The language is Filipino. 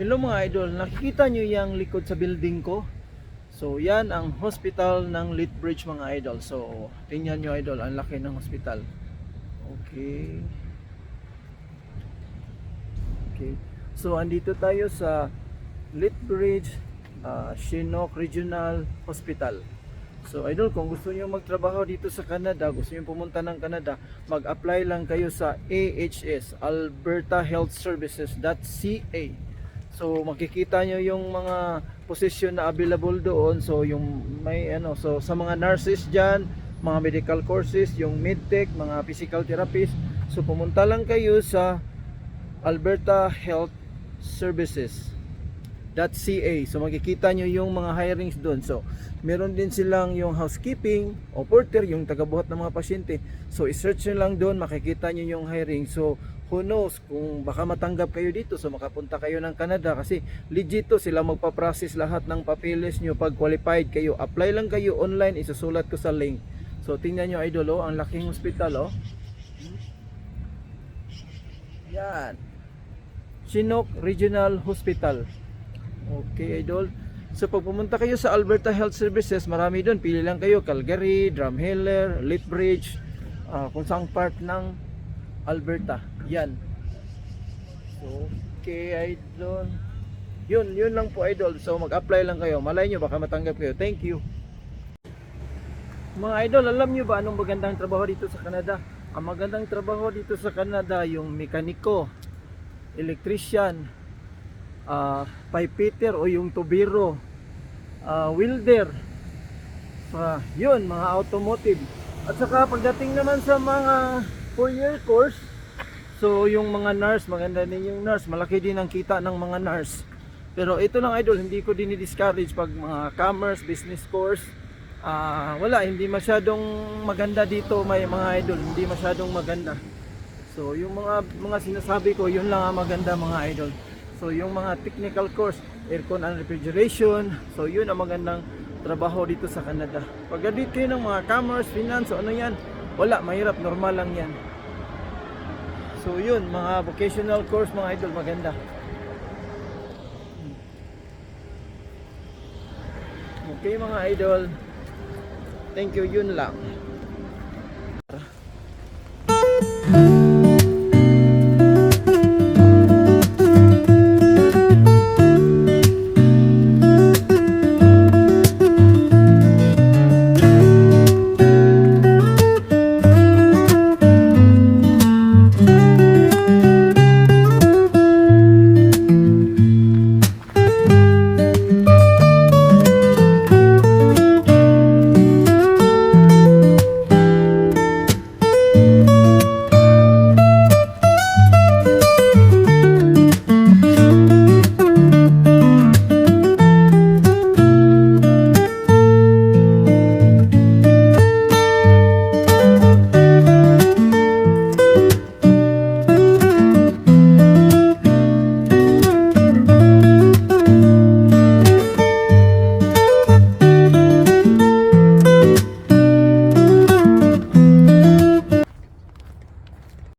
Hello mga idol, nakikita nyo yung likod sa building ko? So yan ang hospital ng Lethbridge mga idol. So tingnan nyo idol, ang laki ng hospital. Okay. Okay. So andito tayo sa Lethbridge Chinook Regional Hospital. So idol, kung gusto niyo magtrabaho dito sa Canada, gusto niyo pumunta ng Canada, mag-apply lang kayo sa AHS, Alberta Health Services.ca. So makikita nyo yung mga posisyon na available doon. So yung may so sa mga nurses diyan, mga medical courses, yung medtech, mga physical therapist, so pumunta lang kayo sa Alberta Health Services.ca. So makikita nyo yung mga hirings doon. So meron din silang yung housekeeping o porter, yung tagabuhat ng mga pasyente. So i-search nyo lang doon, makikita nyo yung hiring. So who knows kung baka matanggap kayo dito, so makapunta kayo ng Canada, kasi legit to, sila magpa-process lahat ng papeles nyo pag qualified kayo. Apply lang kayo online, isusulat ko sa link. So tingnan nyo idol, ang laking hospital yan, Chinook Regional Hospital. Okay idol. So pag pumunta kayo sa Alberta Health Services, marami doon, pili lang kayo, Calgary, Drumheller, Lethbridge, kung saang part ng Alberta. Yan. So, okay idol. Yun lang po idol. So mag-apply lang kayo. Malay nyo baka matanggap kayo. Thank you. Mga idol, alam nyo ba anong magandang trabaho dito sa Canada? Ang magandang trabaho dito sa Canada, yung mekaniko, electrician, pipe fitter o yung tubero, welder, yun, mga automotive. At saka pagdating naman sa mga 4-year course, so yung mga nurse, maganda din yung nurse, malaki din ang kita ng mga nurse. Pero ito lang idol, hindi ko din i-discourage pag mga commerce, business course, wala, hindi masyadong maganda dito may mga idol, hindi masyadong maganda. So yung mga sinasabi ko, yun lang ang maganda mga idol. So yung mga technical course, aircon and refrigeration, so yun ang magandang trabaho dito sa Canada. Pagdating kayo ng mga commerce, finance, so ano yan, wala, mahirap, normal lang yan. So yun, mga vocational course mga idol, maganda. Okay mga idol, thank you, yun lang.